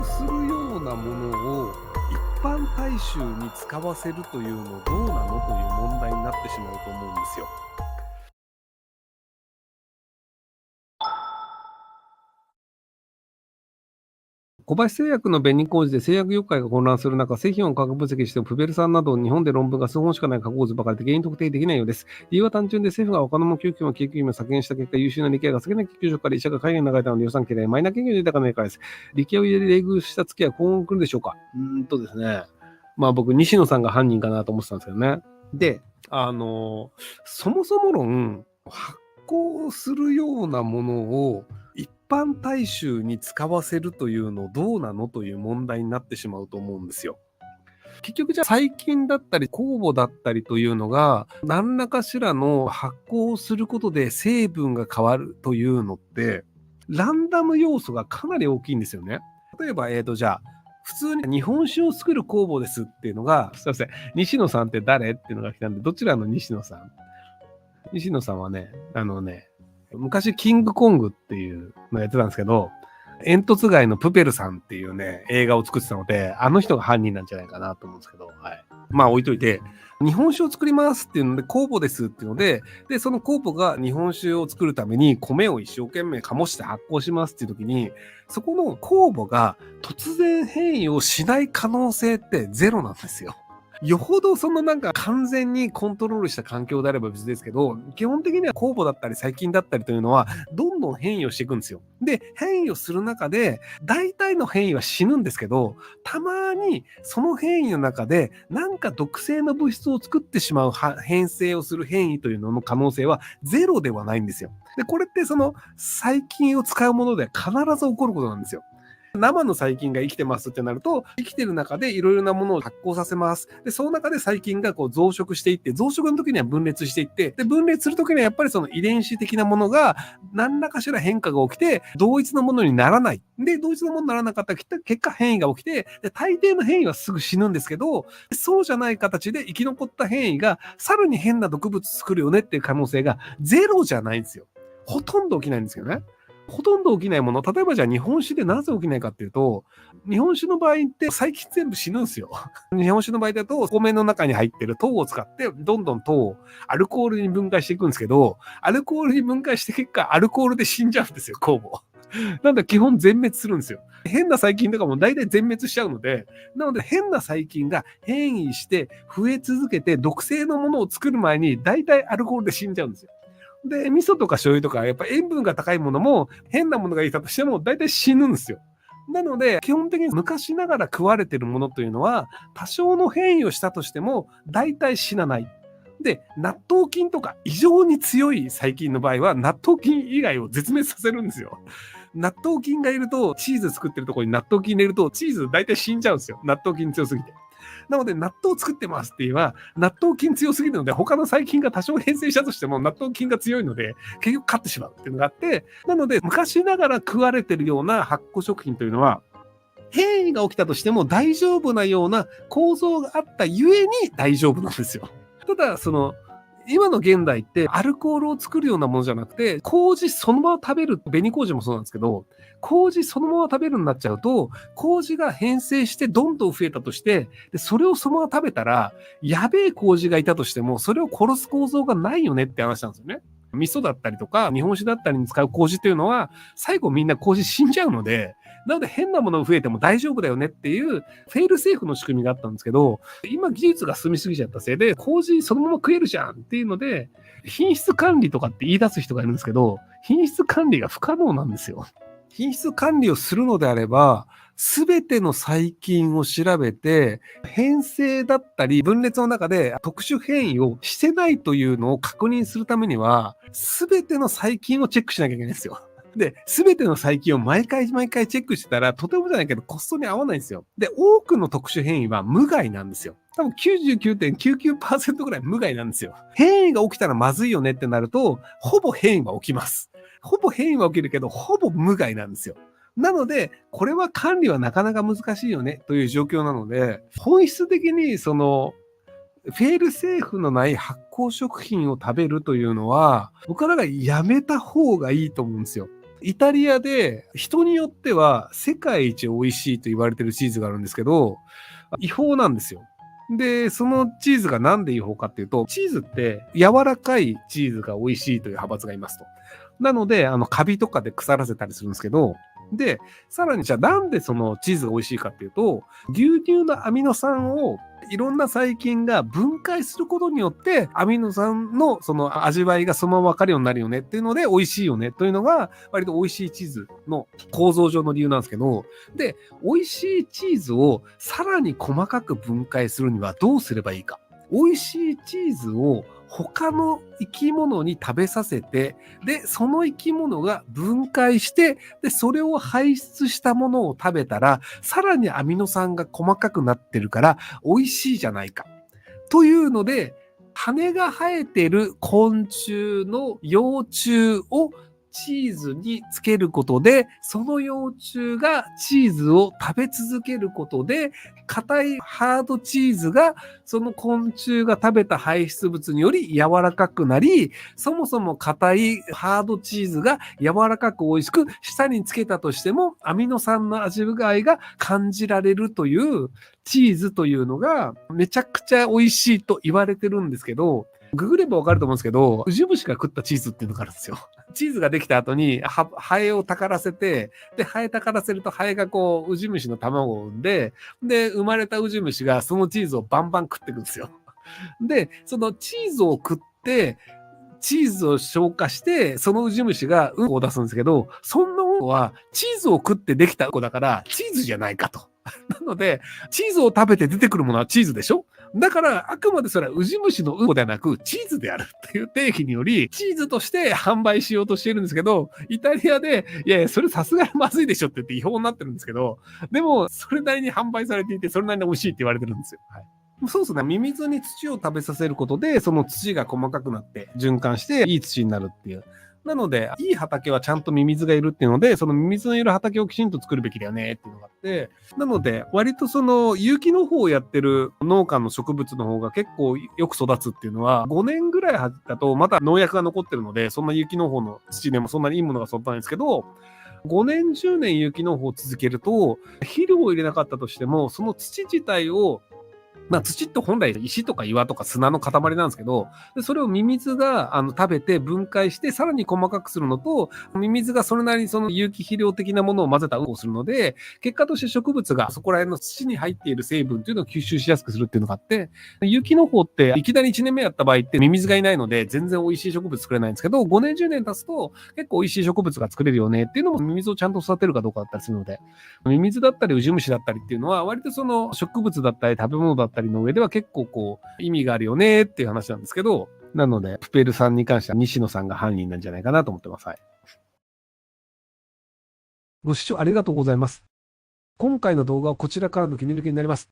行するようなものを一般大衆に使わせるというのどうなのという問題になってしまうと思うんですよ。小林製薬の紅麹で製薬業界が混乱する中、製品を価格分析してもプベル酸など日本で論文が数本しかない加工図ばかりで原因特定できないようです。理由は単純で政府が他の供給も研究費も削減した結果、優秀な理系が少ない研究職から医者が海外に流れたので予算嫌い、マイナー研究で豊かなからです。理系を入れ冷遇した月は今後来るでしょうか。ですね。僕、西野さんが犯人かなと思ってたんですけどね。で、そもそも論、発行するようなものを一般大衆に使わせるというのどうなのという問題になってしまうと思うんですよ。結局じゃあ細菌だったり酵母だったりというのが何らかしらの発酵をすることで成分が変わるというのってランダム要素がかなり大きいんですよね。例えば、じゃあ普通に日本酒を作る酵母ですっていうのが、すいません、西野さんって誰っていうのが来たんで、どちらの西野さん？西野さんはね、昔キングコングっていうのやってたんですけど、煙突街のプペルさんっていうね、映画を作ってたので、あの人が犯人なんじゃないかなと思うんですけど、はい。置いといて、日本酒を作りますっていうので、酵母ですっていうので、その酵母が日本酒を作るために米を一生懸命醸して発酵しますっていう時に、そこの酵母が突然変異をしない可能性ってゼロなんですよ。よほどその完全にコントロールした環境であれば別ですけど、基本的には酵母だったり細菌だったりというのは、どんどん変異をしていくんですよ。で、変異をする中で、大体の変異は死ぬんですけど、たまにその変異の中で、毒性の物質を作ってしまう変性をする変異というのの可能性はゼロではないんですよ。で、これってその細菌を使うもので必ず起こることなんですよ。生の細菌が生きてますってなると、生きてる中でいろいろなものを発酵させます。で、その中で細菌がこう増殖していって、増殖の時には分裂していって、で、分裂する時にはやっぱりその遺伝子的なものが何らかしら変化が起きて、同一のものにならない。で、同一のものにならなかったら結果変異が起きて、で、大抵の変異はすぐ死ぬんですけど、そうじゃない形で生き残った変異がさらに変な毒物作るよねっていう可能性がゼロじゃないんですよ。ほとんど起きないんですけどね。ほとんど起きないもの、例えばじゃあ日本酒でなぜ起きないかっていうと、日本酒の場合って細菌全部死ぬんですよ。日本酒の場合だと、お米の中に入ってる糖を使って、どんどん糖をアルコールに分解していくんですけど、アルコールに分解して結果、アルコールで死んじゃうんですよ、酵母。なんで基本全滅するんですよ。変な細菌とかも大体全滅しちゃうので、なので変な細菌が変異して増え続けて毒性のものを作る前に大体アルコールで死んじゃうんですよ。で、味噌とか醤油とか、やっぱ塩分が高いものも、変なものがいたとしても、大体死ぬんですよ。なので、基本的に昔ながら食われてるものというのは、多少の変異をしたとしても、大体死なない。で、納豆菌とか異常に強い細菌の場合は、納豆菌以外を絶滅させるんですよ。納豆菌がいると、チーズ作ってるところに納豆菌入れると、チーズ大体死んじゃうんですよ。納豆菌強すぎて。なので、納豆を作ってますって言えば、納豆菌強すぎるので、他の細菌が多少変性したとしても、納豆菌が強いので、結局勝ってしまうっていうのがあって、なので、昔ながら食われてるような発酵食品というのは、変異が起きたとしても大丈夫なような構造があったゆえに大丈夫なんですよ。ただ、今の現代ってアルコールを作るようなものじゃなくて、麹そのまま食べる、紅麹もそうなんですけど、麹そのまま食べるになっちゃうと、麹が変性してどんどん増えたとして、でそれをそのまま食べたら、やべえ麹がいたとしても、それを殺す構造がないよねって話なんですよね。味噌だったりとか、日本酒だったりに使う麹っていうのは、最後みんな麹死んじゃうので、なので変なものが増えても大丈夫だよねっていうフェイルセーフの仕組みがあったんですけど、今技術が進みすぎちゃったせいで、麹そのまま食えるじゃんっていうので、品質管理とかって言い出す人がいるんですけど、品質管理が不可能なんですよ。品質管理をするのであれば、すべての細菌を調べて、変性だったり分裂の中で特殊変異をしてないというのを確認するためには、すべての細菌をチェックしなきゃいけないんですよ。で、すべての細菌を毎回チェックしてたら、とてもじゃないけどコストに合わないんですよ。で、多くの特殊変異は無害なんですよ。多分 99.99% ぐらい無害なんですよ。変異が起きたらまずいよねってなると、ほぼ変異は起きます。ほぼ変異は起きるけど、ほぼ無害なんですよ。なので、これは管理はなかなか難しいよねという状況なので、本質的にフェールセーフのない発酵食品を食べるというのは、僕らがやめた方がいいと思うんですよ。イタリアで人によっては世界一美味しいと言われてるチーズがあるんですけど、違法なんですよ。で、そのチーズがなんで違法かっていうと、チーズって柔らかいチーズが美味しいという派閥がいますと。なので、カビとかで腐らせたりするんですけど、で、さらにじゃあなんでそのチーズが美味しいかっていうと、牛乳のアミノ酸をいろんな細菌が分解することによって、アミノ酸のその味わいがそのままわかるようになるよねっていうので、美味しいよねというのが、割と美味しいチーズの構造上の理由なんですけど、で、美味しいチーズをさらに細かく分解するにはどうすればいいか。美味しいチーズを他の生き物に食べさせて、で、その生き物が分解して、で、それを排出したものを食べたら、さらにアミノ酸が細かくなってるから、美味しいじゃないか。というので、羽が生えてる昆虫の幼虫をチーズにつけることで、その幼虫がチーズを食べ続けることで、硬いハードチーズがその昆虫が食べた排出物により柔らかくなり、そもそも硬いハードチーズが柔らかく美味しく、舌につけたとしてもアミノ酸の味わいが感じられるというチーズというのがめちゃくちゃ美味しいと言われてるんですけど、ググればわかると思うんですけど、ウジ虫が食ったチーズっていうのがあるんですよ。チーズができた後にハエをたからせて、で、ハエたからせるとハエがこう、ウジ虫の卵を産んで、で、生まれたウジ虫がそのチーズをバンバン食っていくんですよ。で、そのチーズを食って、チーズを消化して、そのウジ虫がうんこを出すんですけど、そんなうんこはチーズを食ってできたうんこだから、チーズじゃないかと。なので、チーズを食べて出てくるものはチーズでしょ。だから、あくまでそれはウジ虫のうんこではなく、チーズであるっていう定義により、チーズとして販売しようとしているんですけど、イタリアで、いやいや、それさすがにまずいでしょって言って違法になってるんですけど、でも、それなりに販売されていて、それなりに美味しいって言われてるんですよ。はい。そうですね。ミミズに土を食べさせることで、その土が細かくなって循環していい土になるっていう。なので、いい畑はちゃんとミミズがいるっていうので、そのミミズのいる畑をきちんと作るべきだよねっていうのがあって、なので、割とその有機農法をやってる農家の植物の方が結構よく育つっていうのは、5年ぐらいだとまだ農薬が残ってるので、そんな有機農法の土でもそんなにいいものが育たないんですけど、5年、10年有機農法を続けると、肥料を入れなかったとしても、その土自体を土って本来石とか岩とか砂の塊なんですけど、それをミミズが食べて分解して、さらに細かくするのと、ミミズがそれなりにその有機肥料的なものを混ぜたうんこをするので、結果として植物がそこら辺の土に入っている成分というのを吸収しやすくするっていうのがあって、有機の方っていきなり1年目やった場合ってミミズがいないので、全然美味しい植物作れないんですけど、5年10年経つと結構美味しい植物が作れるよねっていうのもミミズをちゃんと育てるかどうかだったりするので、ミミズだったりウジ虫だったりっていうのは割とその植物だったり食べ物だったりの上では結構こう意味があるよねっていう話なんですけど、なのでプペルさんに関しては西野さんが犯人なんじゃないかなと思ってます。はい。ご視聴ありがとうございます。今回の動画はこちらからの切り抜きになります。